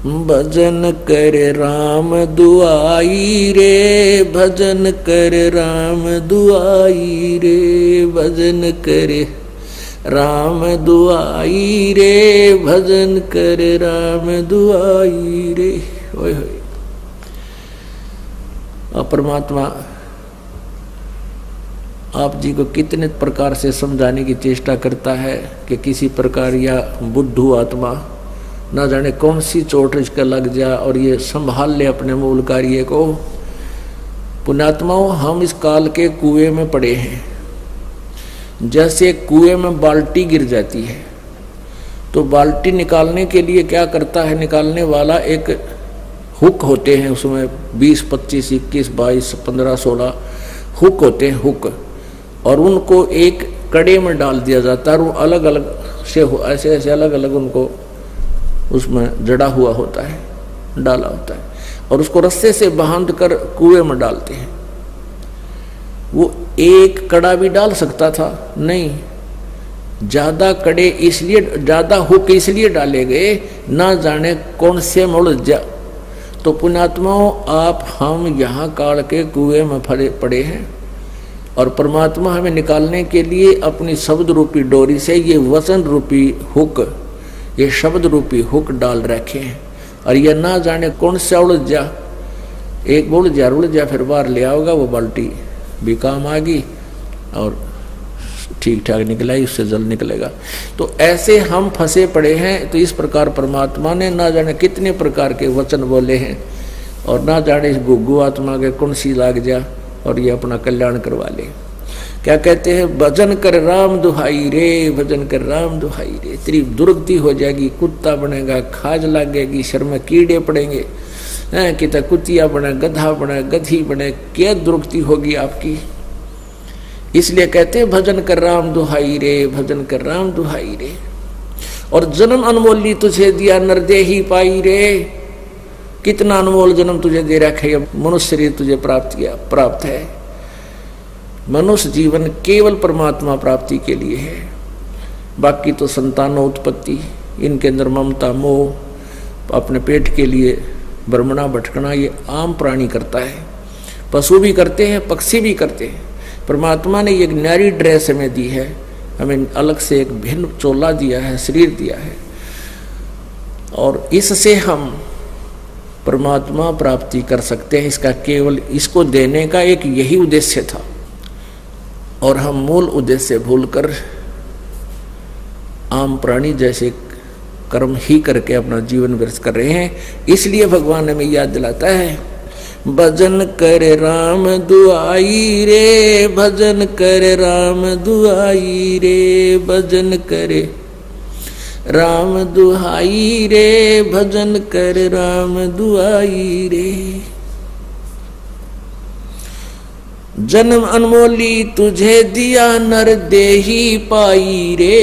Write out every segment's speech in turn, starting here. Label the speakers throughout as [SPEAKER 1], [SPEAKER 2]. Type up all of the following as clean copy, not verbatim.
[SPEAKER 1] भजन कर राम दुआई रे, भजन कर राम दुआई रे, भजन करे राम दुआई रे, भजन कर राम दुआई रे। ओए होए। और परमात्मा आप जी को कितने प्रकार से समझाने की चेष्टा करता है कि किसी प्रकार या बुद्धू आत्मा ना जाने कौन सी चोट इसका लग जाए और ये संभाल ले अपने मूल कार्य को। पुण्यात्माओं, हम इस काल के कुएं में पड़े हैं। जैसे कुएं में बाल्टी गिर जाती है तो बाल्टी निकालने के लिए क्या करता है निकालने वाला, एक हुक होते हैं उसमें 20, 25, 21, 22, 15, 16 हुक होते हैं, हुक, और उनको एक कड़े में डाल दिया जाता है और वो अलग अलग से ऐसे ऐसे अलग अलग उनको उसमें जड़ा हुआ होता है, डाला होता है, और उसको रस्से से बांध कर कुएं में डालते हैं। वो एक कड़ा भी डाल सकता था, नहीं, ज्यादा कड़े इसलिए, ज्यादा हुक इसलिए डाले गए ना जाने कौन से में उलझ जा। तो पुण्यात्माओं, आप हम यहाँ काल के कुएं में पड़े हैं और परमात्मा हमें निकालने के लिए अपनी शब्द रूपी डोरी से ये वचन रूपी हुक, ये शब्द रूपी हुक डाल रखे हैं। और ये ना जाने कौन सा उलझ जा, एक उलझ जा फिर बाहर ले आओगा, वो बाल्टी भी काम आ गई और ठीक ठाक निकला ही, उससे जल निकलेगा। तो ऐसे हम फंसे पड़े हैं। तो इस प्रकार परमात्मा ने ना जाने कितने प्रकार के वचन बोले हैं और ना जाने इस गुग्गू आत्मा के कौन सी लाग जा और ये अपना कल्याण करवा ले। क्या कहते हैं, भजन कर राम दुहाई रे, भजन कर राम दुहाई रे। तेरी दुर्गति हो जाएगी, कुत्ता बनेगा, खाज लगेगी, शर में कीड़े पड़ेंगे, कितना कुतिया बने, गधा बने, गधी बने, क्या दुर्गति होगी आपकी। इसलिए कहते हैं भजन कर राम दुहाई रे, भजन कर राम दुहाई रे। और जन्म अनमोली तुझे दिया नरदेही पाई रे, कितना अनमोल जन्म तुझे दे रखा है, मनुष्य शरीर तुझे प्राप्त है। मनुष्य जीवन केवल परमात्मा प्राप्ति के लिए है, बाकी तो संतानों उत्पत्ति, इनके अंदर ममता मोह, अपने पेट के लिए भ्रमणा भटकना, ये आम प्राणी करता है, पशु भी करते हैं, पक्षी भी करते हैं। परमात्मा ने एक न्यारी ड्रेस हमें दी है, हमें अलग से एक भिन्न चोला दिया है, शरीर दिया है, और इससे हम परमात्मा प्राप्ति कर सकते हैं। इसका केवल इसको देने का एक यही उद्देश्य था और हम मूल उद्देश्य भूलकर आम प्राणी जैसे कर्म ही करके अपना जीवन व्यर्थ कर रहे हैं। इसलिए भगवान हमें याद दिलाता है, भजन कर राम दुआई रे, भजन कर राम दुआई रे, भजन करे राम दुहाई रे, भजन कर राम दुआई रे। जन्म अनमोली तुझे दिया नर देही पाई रे,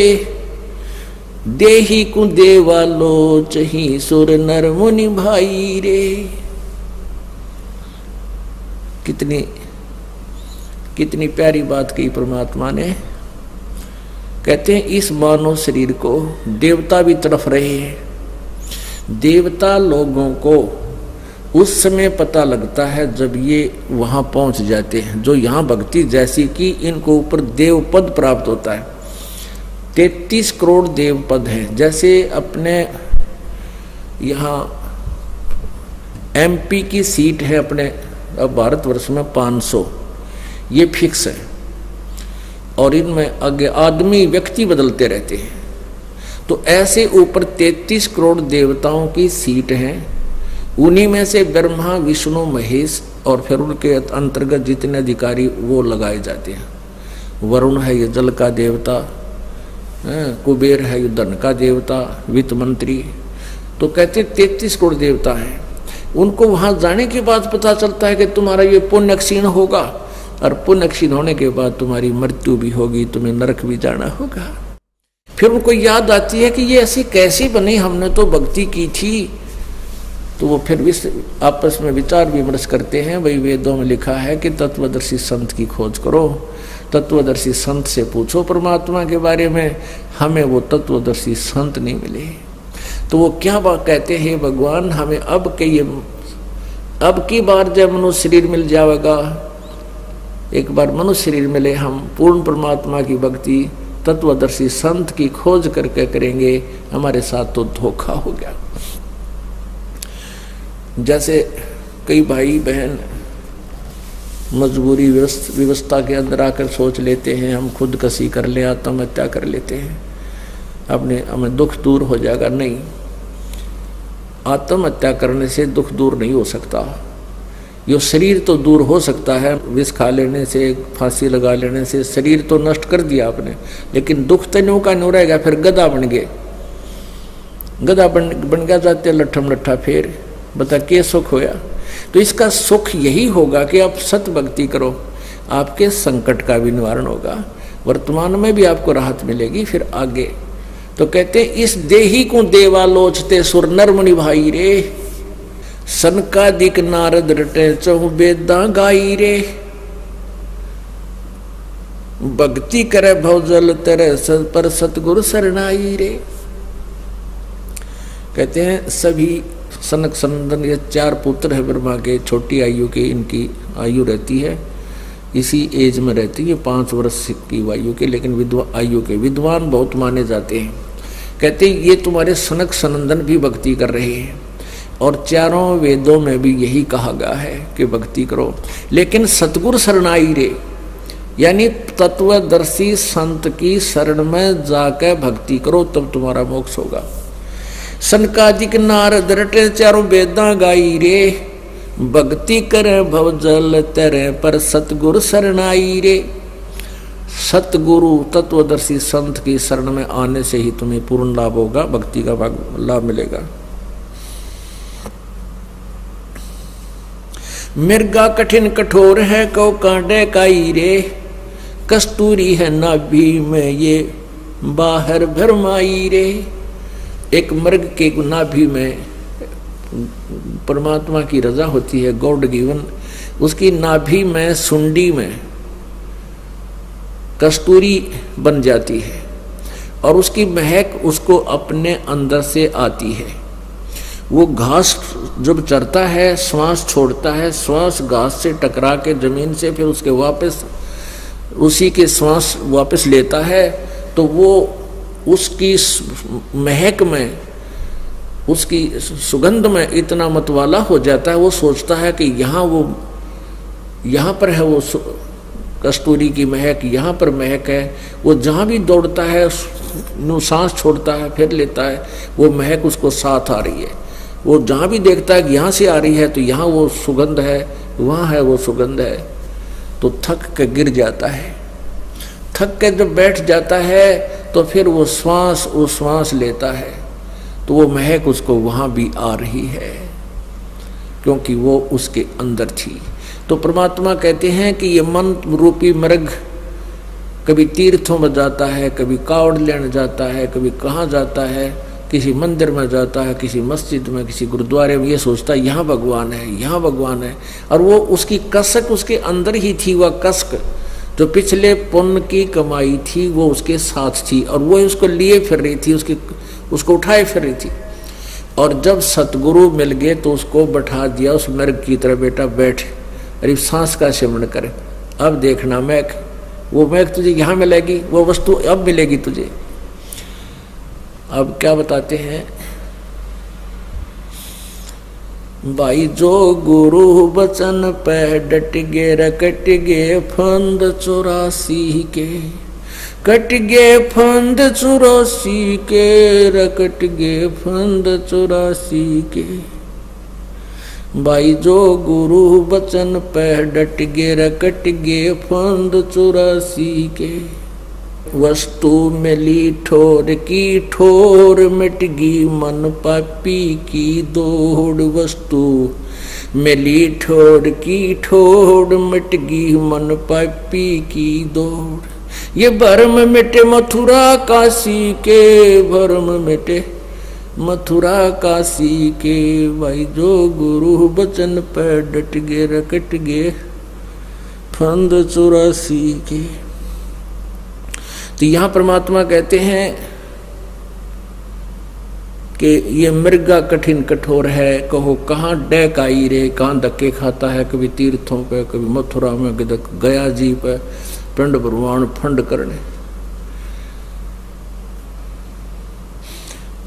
[SPEAKER 1] देही को देवा लोच ही सुर नर मुनि भाई रे। कितनी प्यारी बात कही परमात्मा ने। कहते हैं इस मानव शरीर को देवता भी तड़फ रहे हैं। देवता लोगों को उस समय पता लगता है जब ये वहां पहुंच जाते हैं, जो यहाँ भक्ति जैसी कि इनको ऊपर देव पद प्राप्त होता है। 33 करोड़ देव पद है। जैसे अपने यहाँ MP की सीट है अपने भारतवर्ष में 500, ये फिक्स है, और इनमें आगे आदमी व्यक्ति बदलते रहते हैं। तो ऐसे ऊपर 33 करोड़ देवताओं की सीट है। उन्हीं में से ब्रह्मा विष्णु महेश और फिर उनके अंतर्गत जितने अधिकारी वो लगाए जाते हैं। वरुण है ये जल का देवता, कुबेर है ये धन का देवता, वित्त मंत्री। तो कहते 33 करोड़ देवता हैं। उनको वहां जाने के बाद पता चलता है कि तुम्हारा ये पुण्य क्षीण होगा, और पुण्य क्षीण होने के बाद तुम्हारी मृत्यु भी होगी, तुम्हें नरक भी जाना होगा। फिर उनको याद आती है कि ये ऐसी कैसी बनी, हमने तो भक्ति की थी। तो वो फिर आपस में विचार विमर्श करते हैं। भाई वेदों में लिखा है कि तत्वदर्शी संत की खोज करो, तत्वदर्शी संत से पूछो परमात्मा के बारे में। हमें वो तत्वदर्शी संत नहीं मिले। तो वो क्या बात कहते हैं, भगवान हमें अब की बार जब मनुष्य शरीर मिल जाएगा, एक बार मनुष्य शरीर मिले, हम पूर्ण परमात्मा की भक्ति तत्वदर्शी संत की खोज करके करेंगे, हमारे साथ तो धोखा हो गया। जैसे कई भाई बहन मजबूरी व्यवस्था के अंदर आकर सोच लेते हैं हम खुदकशी कर ले, आत्महत्या कर लेते हैं, हमें दुख दूर हो जाएगा। नहीं, आत्महत्या करने से दुख दूर नहीं हो सकता। यो शरीर तो दूर हो सकता है, विष खा लेने से, फांसी लगा लेने से शरीर तो नष्ट कर दिया आपने, लेकिन दुख तनों का नहीं रहेगा। फिर गधा बन गए, गधा बन गया जाते लट्ठम लट्ठा, फिर बता के सुख होया। तो इसका सुख यही होगा कि आप सत भक्ति करो, आपके संकट का भी निवारण होगा, वर्तमान में भी आपको राहत मिलेगी, फिर आगे। तो कहते इस देही को देवा लोचते सुर नर मुनि भाई रे, सनकादिक नारद रटे चहु वेदा गाई रे, भक्ति करे भवजल तेरे पर सतगुरु शरणाई रे। कहते हैं सभी सनक सनंदन, ये 4 पुत्र है ब्रह्मा के, छोटी आयु के, इनकी आयु रहती है इसी एज में रहती है 5 वर्ष की आयु के, लेकिन आयु के विद्वान बहुत माने जाते हैं। कहते हैं ये तुम्हारे सनक सनंदन भी भक्ति कर रहे हैं, और 4 वेदों में भी यही कहा गया है कि भक्ति करो, लेकिन सतगुरु शरणाई रे, यानी तत्वदर्शी संत की शरण में जाकर भक्ति करो, तब तुम्हारा मोक्ष होगा। सनकादिक नारद रटे 4 वेदा गाई रे, भक्ति करे भवजल तेरे पर सतगुरु शरणाई रे। सतगुरु तत्वदर्शी संत की शरण में आने से ही तुम्हें पूर्ण लाभ होगा, भक्ति का लाभ मिलेगा। मिर्गा कठिन कठोर है कौ कांटे काई रे, कस्तूरी है नाभि में ये बाहर भरमाई रे। एक मृग के नाभि में परमात्मा की रजा होती है, गॉड गिवन, उसकी नाभि में सुंडी में कस्तूरी बन जाती है, और उसकी महक उसको अपने अंदर से आती है। वो घास जब चरता है, श्वास छोड़ता है, श्वास घास से टकरा के जमीन से फिर उसके वापस उसी के श्वास वापस लेता है, तो वो उसकी महक में, उसकी सुगंध में इतना मतवाला हो जाता है, वो सोचता है कि यहाँ पर है वो कस्तूरी की महक, यहाँ पर महक है। वो जहाँ भी दौड़ता है, सांस छोड़ता है, फिर लेता है, वो महक उसको साथ आ रही है। वो जहाँ भी देखता है कि यहाँ से आ रही है, तो यहाँ वो सुगंध है, वहाँ है वो सुगंध है, तो थक के गिर जाता है। थक के जब बैठ जाता है, तो फिर वो श्वास लेता है, तो वो महक उसको वहाँ भी आ रही है, क्योंकि वो उसके अंदर थी। तो परमात्मा कहते हैं कि ये मन रूपी मृग कभी तीर्थों में जाता है, कभी कावड़ लेने जाता है, कभी कहाँ जाता है, किसी मंदिर में जाता है, किसी मस्जिद में, किसी गुरुद्वारे में, ये सोचता है यहाँ भगवान है, यहाँ भगवान है, और वो उसकी कसक उसके अंदर ही थी। वह कसक जो पिछले पुण्य की कमाई थी वो उसके साथ थी, और वो उसको लिए फिर रही थी, उसको उठाए फिर रही थी। और जब सतगुरु मिल गए तो उसको बैठा दिया उस मृग की तरह, बेटा बैठ, अरे सांस का सेवन करे, अब देखना महक, वो महक तुझे यहाँ मिलेगी, वो वस्तु अब मिलेगी तुझे। अब क्या बताते हैं भाई, जो गुरु बचन पे डट गे रकट गे फंद 84 के, कट गे फंद 84 के, रकट गे फंद 84 के। भाई जो गुरु बचन पे डट गे रकट गे फंद 84 के, वस्तु मिली ठोर की ठोर, मिट गई मन पापी की दौड़। वस्तु मिली ठोर की ठोर, मिट गई मन पापी की दौड़। ये भरम मिटे मथुरा काशी के, भरम मिटे मथुरा काशी के। भाई जो गुरु बचन पे डट गे रकट गे फंद 84 के। तो यहाँ परमात्मा कहते हैं कि ये मृगा कठिन कठोर है, कहो कहाँ डैक आई रे, कहाँ धक्के खाता है, कभी तीर्थों पे, कभी मथुरा में, कभी गया जी पे, पिंड भगवान फंड करने।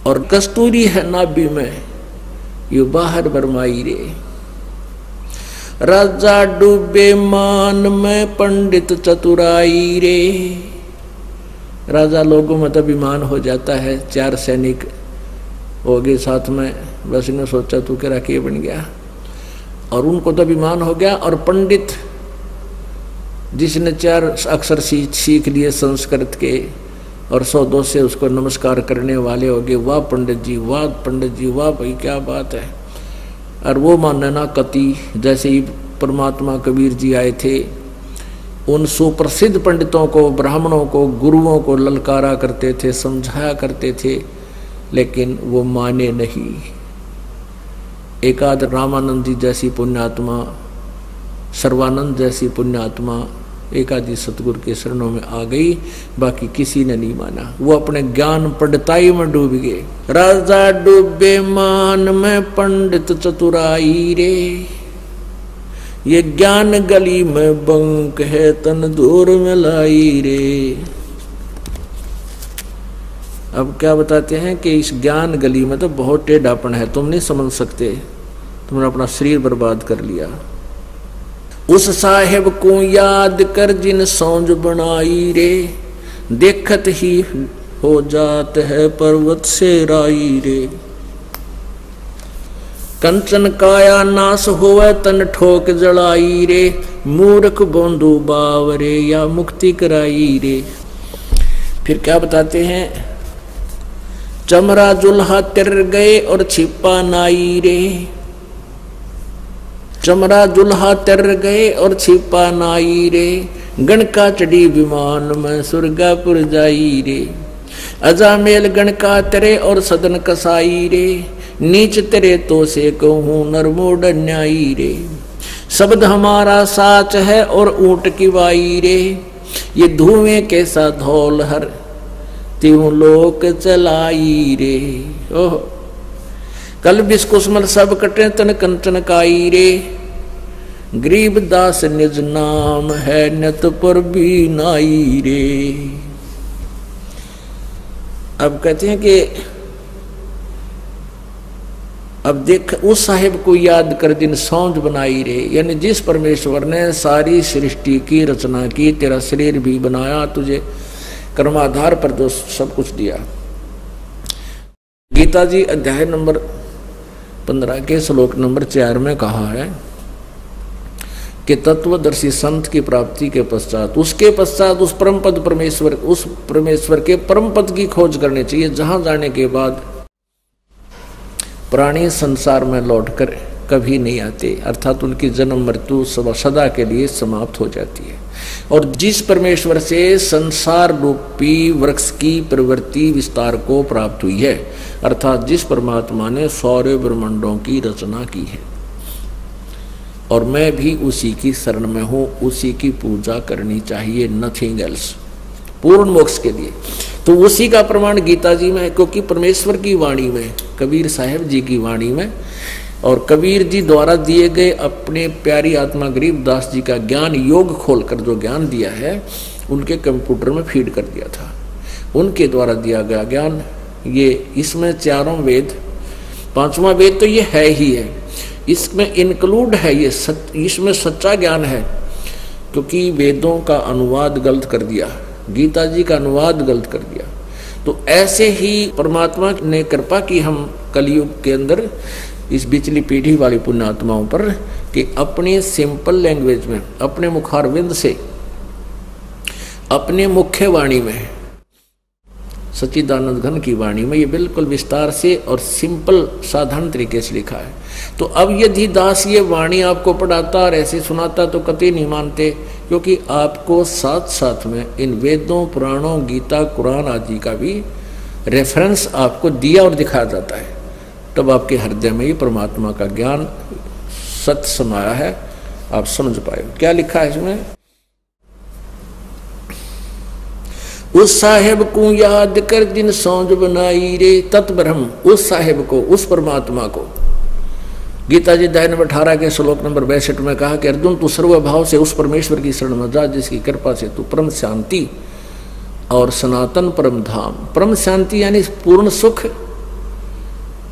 [SPEAKER 1] और कस्तूरी है नाभि में, ये बाहर बरमाई रे। राजा डूबे मान में, पंडित चतुराई रे। राजा लोगों में तो अभिमान हो जाता है, 4 सैनिक हो गए साथ में, बस इन्हें सोचा तू क्या राखी बन गया, और उनको तो अभिमान हो गया। और पंडित जिसने 4 अक्षर सीख लिए संस्कृत के और 100-2 से उसको नमस्कार करने वाले हो गए, वाह पंडित जी, वाह पंडित जी, वाह भाई क्या बात है। और वो मानना कति, जैसे ही परमात्मा कबीर जी आए थे, उन सुप्रसिद्ध पंडितों को, ब्राह्मणों को, गुरुओं को ललकारा करते थे, समझाया करते थे, लेकिन वो माने नहीं। एकाद रामानंद जी जैसी पुण्यात्मा, सर्वानंद जैसी पुण्यात्मा एकादी सतगुरु के शरणों में आ गई, बाकी किसी ने नहीं माना। वो अपने ज्ञान पंडिताई में डूब गए। राजा डूबे मान में, पंडित चतुराई रे। ये ज्ञान गली में बंक है, तन दूर में लाई रे। अब क्या बताते हैं कि इस ज्ञान गली में तो बहुत टेढ़ापन है, तुम नहीं समझ सकते, तुमने अपना शरीर बर्बाद कर लिया। उस साहेब को याद कर जिन सौंज बनाई रे, देखत ही हो जात है पर्वत से राई रे। कंचन काया नाश होवे, तन ठोक जड़ाई रे। मूर्ख बोंदू बावरे, या मुक्ति कराई रे। फिर क्या बताते हैं, चमरा जुल्हा तिर गए और छिपा नाई रे। चमरा जुल्हा तिर गए और छिपा नाई रे। गणका चढ़ी विमान में, सुरगापुर जाई रे। अजामेल गणका तेरे और सदन कसाई रे। नीच तेरे तो से कहूँ नरमोड न्यायी रे। शब्द हमारा साच है और ऊंट की वाई रे। ये धुएं कैसा धौल हर, त्यों लोक चलाई रे। ओह कल बिस्कुस्मल सब कटे, तन कंचन काई रे। गरीब दास निज नाम है, नत पर भी नाई रे। अब कहते हैं कि अब देख, उस साहिब को याद कर जिन सौंज बनाई रे, यानी जिस परमेश्वर ने सारी सृष्टि की रचना की, तेरा शरीर भी बनाया, तुझे कर्माधार पर जो सब कुछ दिया। गीता जी अध्याय नंबर 15 के श्लोक नंबर 4 में कहा है कि तत्वदर्शी संत की प्राप्ति के पश्चात, उसके पश्चात उस परम पद परमेश्वर, उस परमेश्वर के परम पद की खोज करनी चाहिए, जहां जाने के बाद प्राणी संसार में लौटकर कभी नहीं आते, अर्थात उनकी जन्म मृत्यु सदा के लिए समाप्त हो जाती है। और जिस परमेश्वर से संसार रूपी वृक्ष की प्रवृत्ति विस्तार को प्राप्त हुई है, अर्थात जिस परमात्मा ने सौर्य ब्रह्मांडों की रचना की है, और मैं भी उसी की शरण में हूँ, उसी की पूजा करनी चाहिए, नथिंग एल्स, पूर्ण मोक्ष के लिए। तो उसी का प्रमाण गीता जी में है, क्योंकि परमेश्वर की वाणी में, कबीर साहब जी की वाणी में, और कबीर जी द्वारा दिए गए अपने प्यारी आत्मा गरीबदास जी का ज्ञान योग खोलकर जो ज्ञान दिया है, उनके कंप्यूटर में फीड कर दिया था। उनके द्वारा दिया गया ज्ञान, ये इसमें 4 वेद, 5वां वेद तो ये है ही है, इसमें इंक्लूड है, ये इसमें सच्चा ज्ञान है। क्योंकि वेदों का अनुवाद गलत कर दिया, गीता जी का अनुवाद गलत कर दिया। तो ऐसे ही परमात्मा ने कृपा की हम कलयुग के अंदर इस बिचली पीढ़ी वाली पुण्यात्माओं पर, कि अपने सिंपल लैंग्वेज में, अपने मुखारविंद से, अपने मुख्य वाणी में, सच्चिदानंद घन की वाणी में ये बिल्कुल विस्तार से और सिंपल साधारण तरीके से लिखा है। तो अब यदि दास ये वाणी आपको पढ़ाता और ऐसे सुनाता तो कतई नहीं मानते, क्योंकि आपको साथ साथ में इन वेदों, पुराणों, गीता, कुरान आदि का भी रेफरेंस आपको दिया और दिखाया जाता है। तब आपके हृदय में ये परमात्मा का ज्ञान सत्य समाया है, आप समझ पाए। क्या लिखा है इसमें? उस साहेब को याद कर जिन सौंज बनाई रे, तत्ब्रह्म, उस साहेब को, उस परमात्मा को। गीता जी अध्याय नंबर 18 के श्लोक नंबर 62 में कहा कि अर्जुन तू सर्वभाव से उस परमेश्वर की शरण में जा जिसकी कृपा से तू परम शांति और सनातन परम धाम, परम शांति यानी पूर्ण सुख,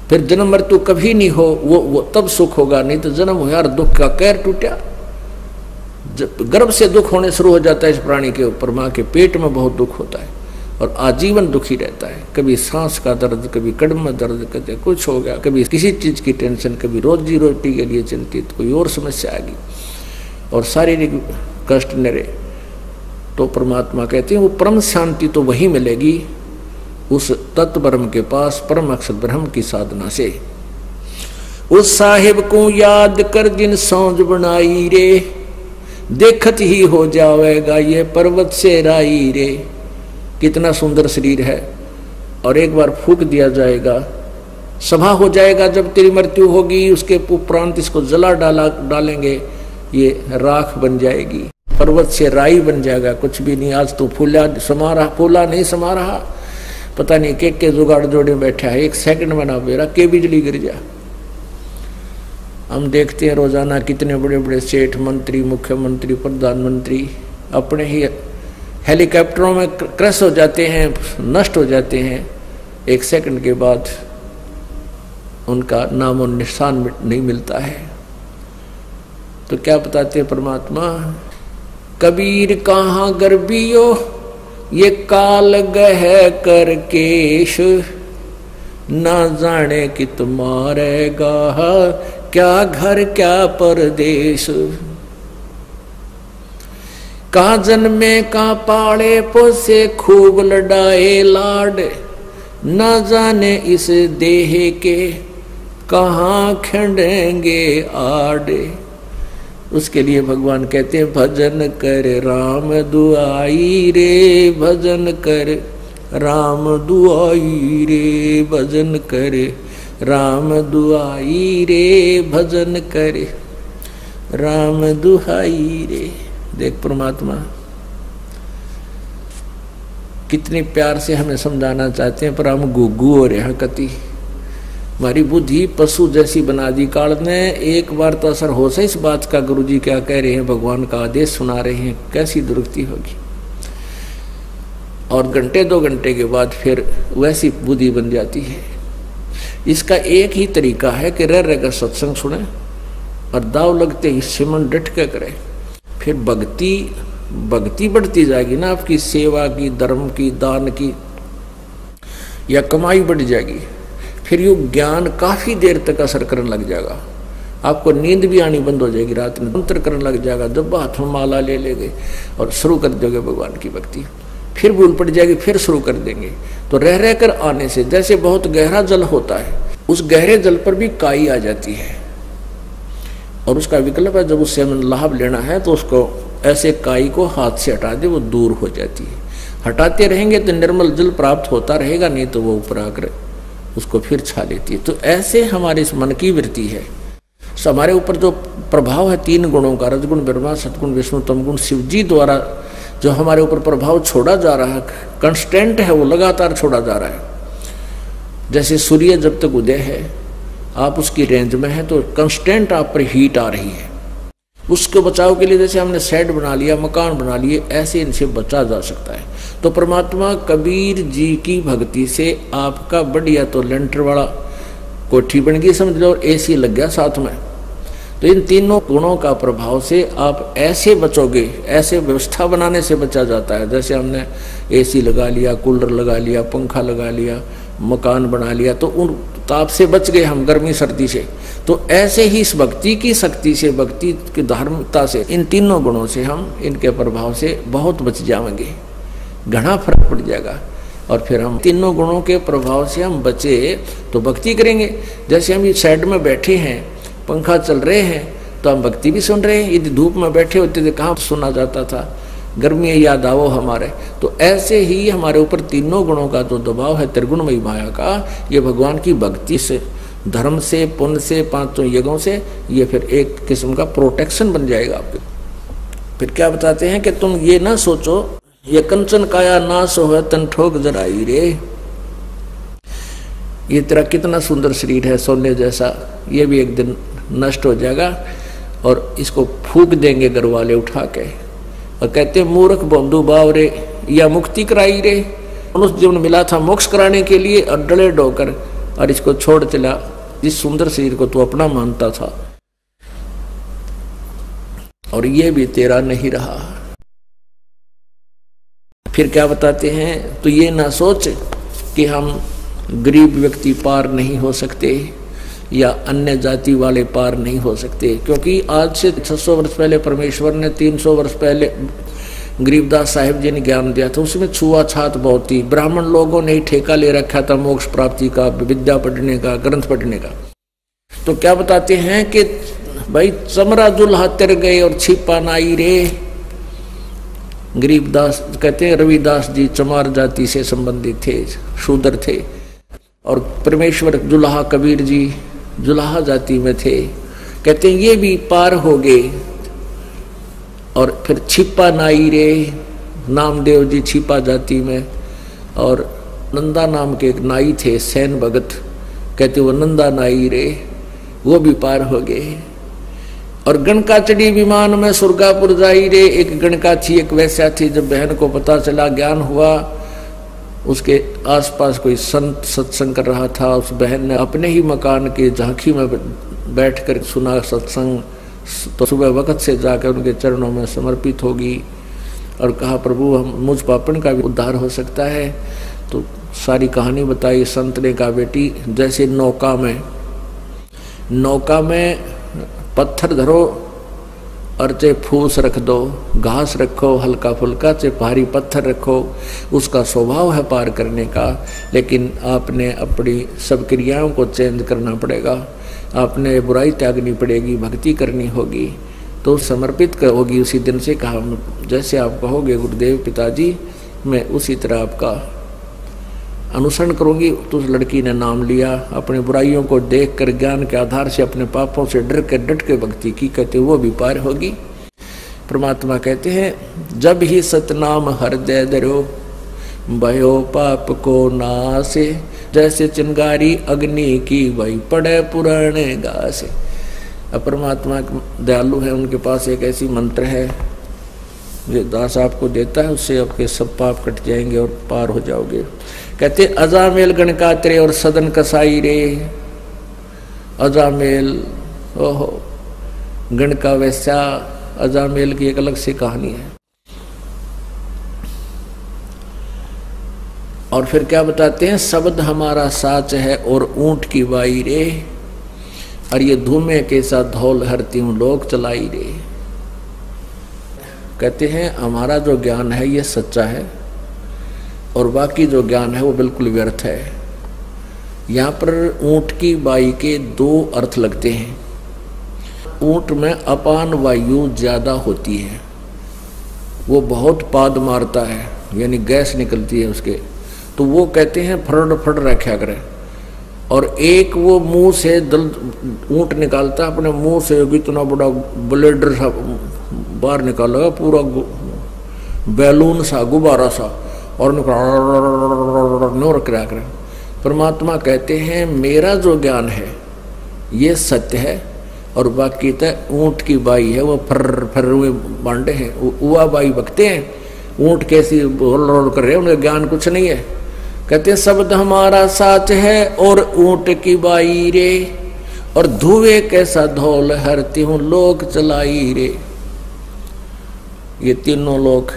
[SPEAKER 1] फिर जन्म मृत्यु कभी नहीं हो, वो तब सुख होगा। नहीं तो जन्म हो यार, दुख का कैर टूटा, गर्भ से दुख होने शुरू हो जाता है इस प्राणी के ऊपर, माँ के पेट में बहुत दुख होता है और आजीवन दुखी रहता है। कभी सांस का दर्द, कभी कड़म में दर्द, कभी कुछ हो गया, कभी किसी चीज की टेंशन, कभी रोजी रोटी के लिए चिंतित, कोई और समस्या आ गई और शारीरिक कष्ट निरे। तो परमात्मा कहते हैं वो परम शांति तो वही मिलेगी उस तत्व ब्रह्म के पास, परम अक्षर ब्रह्म की साधना से। उस साहिब को याद कर जिन सौंज बनाई रे, देखत ही हो जाएगा ये पर्वत से राई रे। कितना सुंदर शरीर है, और एक बार फूक दिया जाएगा, सभा हो जाएगा। जब तेरी मृत्यु होगी उसके उपरांत इसको जला डालेंगे, ये राख बन जाएगी, पर्वत से राई बन जाएगा। कुछ भी नहीं, आज तो फूला नहीं समा रहा, पता नहीं के जुगाड़ जोड़े बैठा है, एक सेकंड में ना बेरा के बिजली गिर जा। हम देखते हैं रोजाना कितने बड़े बड़े सेठ, मंत्री, मुख्यमंत्री, प्रधानमंत्री अपने ही हेलीकॉप्टरों में क्रैश हो जाते हैं, नष्ट हो जाते हैं, एक सेकंड के बाद उनका नाम और निशान नहीं मिलता है। तो क्या बताते हैं परमात्मा, कबीर कहाँ गर्बियो ये काल गह कर केश, ना जाने कि तुम्हारेगा क्या घर क्या परदेश। का जन्मे का पाड़े पोसे खूब लड़ाए लाड, न जाने इस देह के कहाँ खंडेंगे आड़े। उसके लिए भगवान कहते हैं भजन कर राम दुआई रे, भजन कर राम दुआई रे, भजन कर राम दुआई रे, भजन कर राम दुहाई रे। देख परमात्मा कितने प्यार से हमें समझाना चाहते हैं, पर हम गुग्गू हो रहे कति, हमारी बुद्धि पशु जैसी बना दी काल ने। एक बार तो असर हो सा इस बात का, गुरुजी क्या कह रहे हैं, भगवान का आदेश सुना रहे हैं, कैसी दुरुक्ति होगी। और घंटे 2 घंटे के बाद फिर वैसी बुद्धि बन जाती है। इसका एक ही तरीका है कि रह कर सत्संग सुने और दाव लगते ही सिमन डट के करे, फिर भक्ति बढ़ती जाएगी ना, आपकी सेवा की, धर्म की, दान की या कमाई बढ़ जाएगी। फिर यू ज्ञान काफी देर तक असर करने लग जाएगा, आपको नींद भी आनी बंद हो जाएगी, रात में मंत्र करने लग जाएगा, जब हाथ में माला ले लेंगे और शुरू कर दोगे भगवान की भक्ति, फिर भूल पड़ जाएगी, फिर शुरू कर देंगे। तो रह कर आने से, जैसे बहुत गहरा जल होता है, उस गहरे जल पर भी काई आ जाती है और उसका विकल्प है, जब उससे हमें लाभ लेना है तो उसको ऐसे काई को हाथ से हटा दे, वो दूर हो जाती है। हटाते रहेंगे तो निर्मल जल प्राप्त होता रहेगा, नहीं तो वो ऊपर आकर उसको फिर छा लेती है। तो ऐसे हमारे इस मन की वृत्ति है, हमारे ऊपर जो प्रभाव है 3 गुणों का, रजगुण ब्रह्मा, सतगुण विष्णु, तमगुण शिव जी द्वारा जो हमारे ऊपर प्रभाव छोड़ा जा रहा है, कंस्टेंट है, वो लगातार छोड़ा जा रहा है। जैसे सूर्य जब तक उदय है, आप उसकी रेंज में है तो कंस्टेंट आप पर हीट आ रही है। उसके बचाव के लिए जैसे हमने शेड बना लिया, मकान बना लिए, ऐसे इनसे बचा जा सकता है। तो परमात्मा कबीर जी की भक्ति से आपका बढ़िया तो लेंटर वाला कोठी बन गई समझ लो, और एसी लग गया साथ में। तो इन 3 गुणों का प्रभाव से आप ऐसे बचोगे, ऐसे व्यवस्था बनाने से बचा जाता है। जैसे हमने एसी लगा लिया, कूलर लगा लिया, पंखा लगा लिया, मकान बना लिया, तो उन ताप से बच गए हम, गर्मी सर्दी से। तो ऐसे ही इस भक्ति की शक्ति से, भक्ति की धार्मिकता से, इन 3 गुणों से हम, इनके प्रभाव से बहुत बच जाएंगे, घना फर्क पड़ जाएगा। और फिर हम 3 गुणों के प्रभाव से हम बचे तो भक्ति करेंगे। जैसे हम इस साइड में बैठे हैं, पंखा चल रहे हैं, तो हम भक्ति भी सुन रहे हैं। यदि धूप में बैठे होते थे कहाँ सुना जाता था, गर्मी याद आओ हमारे। तो ऐसे ही हमारे ऊपर 3 गुणों का जो दबाव है, त्रिगुणमयी माया का, ये भगवान की भक्ति से, धर्म से, पुण्य से, 5 यज्ञों से, ये फिर एक किस्म का प्रोटेक्शन बन जाएगा आपके। फिर क्या बताते हैं कि तुम ये ना सोचो ये कंचन काया नाश हो तन ठोक जराई रे। ये तेरा कितना सुंदर शरीर है सोने जैसा, ये भी एक दिन नष्ट हो जाएगा और इसको फूक देंगे घर वाले उठा के और कहते मूर्ख बंधु भाव रे, या मुक्ति कराई रे। मनुष्य जीवन मिला था मोक्ष कराने के लिए और डले डोकर और इसको छोड़ चला, इस सुंदर शरीर को तू अपना मानता था और ये भी तेरा नहीं रहा। फिर क्या बताते हैं, तो ये ना सोच कि हम गरीब व्यक्ति पार नहीं हो सकते या अन्य जाति वाले पार नहीं हो सकते, क्योंकि आज से 600 वर्ष पहले परमेश्वर ने 300 वर्ष पहले गरीबदास साहिब जी ने ज्ञान दिया था, उसमें छुआछात बहुत थी। ब्राह्मण लोगों ने ही ठेका ले रखा था मोक्ष प्राप्ति का, विद्या पढ़ने का, ग्रंथ पढ़ने का। तो क्या बताते हैं कि भाई चमरा जुल्हा तर गए और छिपा नाई रे। गरीबदास कहते हैं रविदास जी चमार जाति से संबंधित थे, शूद्र थे, और परमेश्वर जुल्हा कबीर जी जुल्हा जाति में थे। कहते हैं ये भी पार हो गए। और फिर छिपा नाई रे, नामदेव जी छिपा जाति में, और नंदा नाम के एक नाई थे सैन भगत, कहते वो नंदा नाई रे, वो भी पार हो गए। और गणका चढ़ी विमान में सुरगापुर जाई रे। एक गणका थी, एक वैश्या थी। जब बहन को पता चला, ज्ञान हुआ, उसके आसपास कोई संत सत्संग कर रहा था, उस बहन ने अपने ही मकान के झांकी में बैठकर सुना सत्संग। तो सुबह वक्त से जाकर उनके चरणों में समर्पित होगी और कहा प्रभु हम मुझ पापन का भी उद्धार हो सकता है। तो सारी कहानी बताई। संत ने कहा बेटी जैसे नौका में पत्थर धरो और चाहे फूस रख दो, घास रखो हल्का फुल्का, चाहे भारी पत्थर रखो, उसका स्वभाव है पार करने का। लेकिन आपने अपनी सब क्रियाओं को चेंज करना पड़ेगा, आपने बुराई त्यागनी पड़ेगी, भक्ति करनी होगी, तो समर्पित होगी उसी दिन से। कहा जैसे आप कहोगे गुरुदेव पिताजी, मैं उसी तरह आपका अनुसरण करूंगी। तो उस लड़की ने नाम लिया, अपने बुराइयों को देखकर ज्ञान के आधार से अपने पापों से डट के भक्ति की। कहते वो भी पार होगी। परमात्मा कहते हैं जब ही सतनाम हृदय धरो भयो पाप को नासे, जैसे चिंगारी अग्नि की वही पड़े पुराने घासे। अब परमात्मा दयालु है, उनके पास एक ऐसी मंत्र है जो दास आपको देता है, उससे आपके सब पाप कट जाएंगे और पार हो जाओगे। कहते अजामेल गणकात्रे और सदन कसाई रे। अजामेल ओहो गणका वैसा, अजामेल की एक अलग सी कहानी है। और फिर क्या बताते हैं, शब्द हमारा साच है और ऊंट की बाई रे, और ये धूमे के साथ धौल हरती हूँ लोक चलाई रे। कहते हैं हमारा जो ज्ञान है ये सच्चा है और बाकी जो ज्ञान है वो बिल्कुल व्यर्थ है। यहाँ पर ऊंट की बाई के दो अर्थ लगते हैं। ऊंट में अपान वायु ज्यादा होती है, वो बहुत पाद मारता है, यानी गैस निकलती है उसके, तो वो कहते हैं फड़ रखा करे। और एक वो मुंह से ऊंट निकालता है, अपने मुंह से इतना बड़ा ब्लेडर सा बाहर निकालेगा, पूरा बैलून सा गुब्बारा सा, और निकाल करे। परमात्मा कहते हैं मेरा जो ज्ञान है ये सत्य है और बाकी तो ऊंट की बाई है, वो फर हुए बांडे हैं, उवा बाई बकते हैं। ऊंट कैसी रोल कर रहे हैं, उनका ज्ञान कुछ नहीं है। कहते हैं शब्द हमारा साच है और ऊंट की बाई रे, और धुएं कैसा धौल हरती हूँ लोक चलाई रे। ये तीनों लोग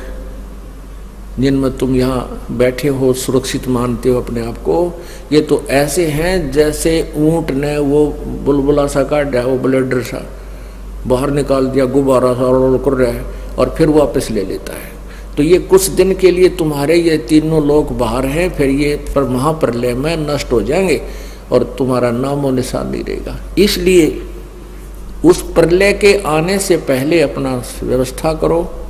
[SPEAKER 1] जिनमें तुम यहाँ बैठे हो, सुरक्षित मानते हो अपने आप को, ये तो ऐसे हैं जैसे ऊंट ने वो बुलबुला सा काटा, वो ब्लेडर सा बाहर निकाल दिया, गुब्बारा सा रोल कर रहा है और फिर वापस ले लेता है। तो ये कुछ दिन के लिए तुम्हारे ये तीनों लोग बाहर हैं, फिर ये पर महाप्रलय में नष्ट हो जाएंगे और तुम्हारा नामो निशान नहीं रहेगा। इसलिए उस प्रलय के आने से पहले अपना व्यवस्था करो,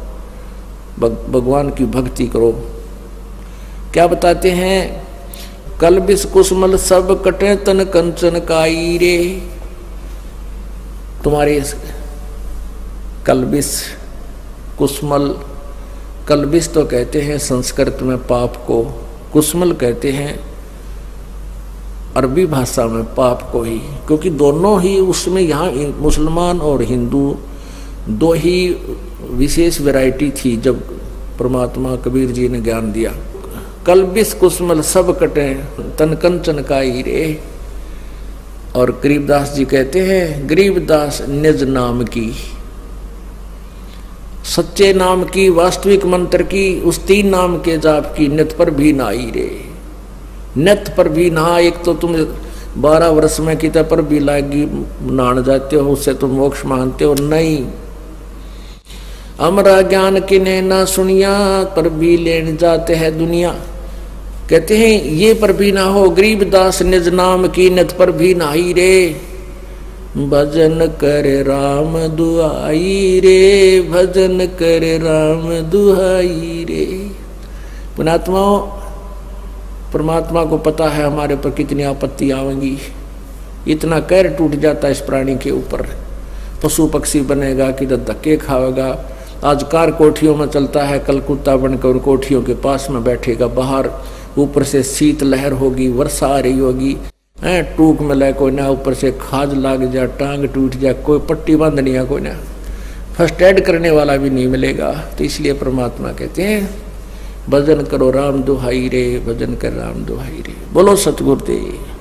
[SPEAKER 1] भगवान की भक्ति करो। क्या बताते हैं, कलबिस कुसमल सब कटे तन कंचन काई रे। तुम्हारे कलबिस कुसमल कल्बिस तो कहते हैं संस्कृत में पाप को, कुस्मल कहते हैं अरबी भाषा में पाप को ही, क्योंकि दोनों ही उसमें यहाँ मुसलमान और हिंदू दो ही विशेष वैरायटी थी जब परमात्मा कबीर जी ने ज्ञान दिया। कल्बिस कुस्मल सब कटे तन कंचन का ही रे। और गरीबदास जी कहते हैं गरीबदास निज नाम की, सच्चे नाम की, वास्तविक मंत्र की, उस तीन नाम के जाप की नित पर भी नाई रे। नित पर भी नहा, एक तो तुम 12 वर्ष में कितने पर भी लागी नहान जाते हो, उससे तुम मोक्ष मानते हो नहीं। अमरा ज्ञान किने ना सुनिया पर भी लेन जाते हैं दुनिया। कहते हैं ये पर भी ना हो, गरीबदास निज नाम की नित पर भी नहाई रे। भजन करे राम दुहाई रे, भजन करे राम दुहाई रे। पुणात्माओं, परमात्मा को पता है हमारे पर कितनी आपत्ति आवेंगी। इतना कहर टूट जाता है इस प्राणी के ऊपर, पशु पक्षी बनेगा, किधर धक्के खाएगा। आज कार कोठियों में चलता है, कल कुत्ता बनकर कोठियों के पास में बैठेगा। बाहर ऊपर से शीत लहर होगी, वर्षा आ रही होगी, टूक में ले कोई ना, ऊपर से खाज लाग जाए, टांग टूट जाए, कोई पट्टी बांधनी है कोई ना, फर्स्ट एड करने वाला भी नहीं मिलेगा। तो इसलिए परमात्मा कहते हैं भजन करो राम दुहाई रे, भजन कर राम दुहाई रे। बोलो सतगुरुदेव।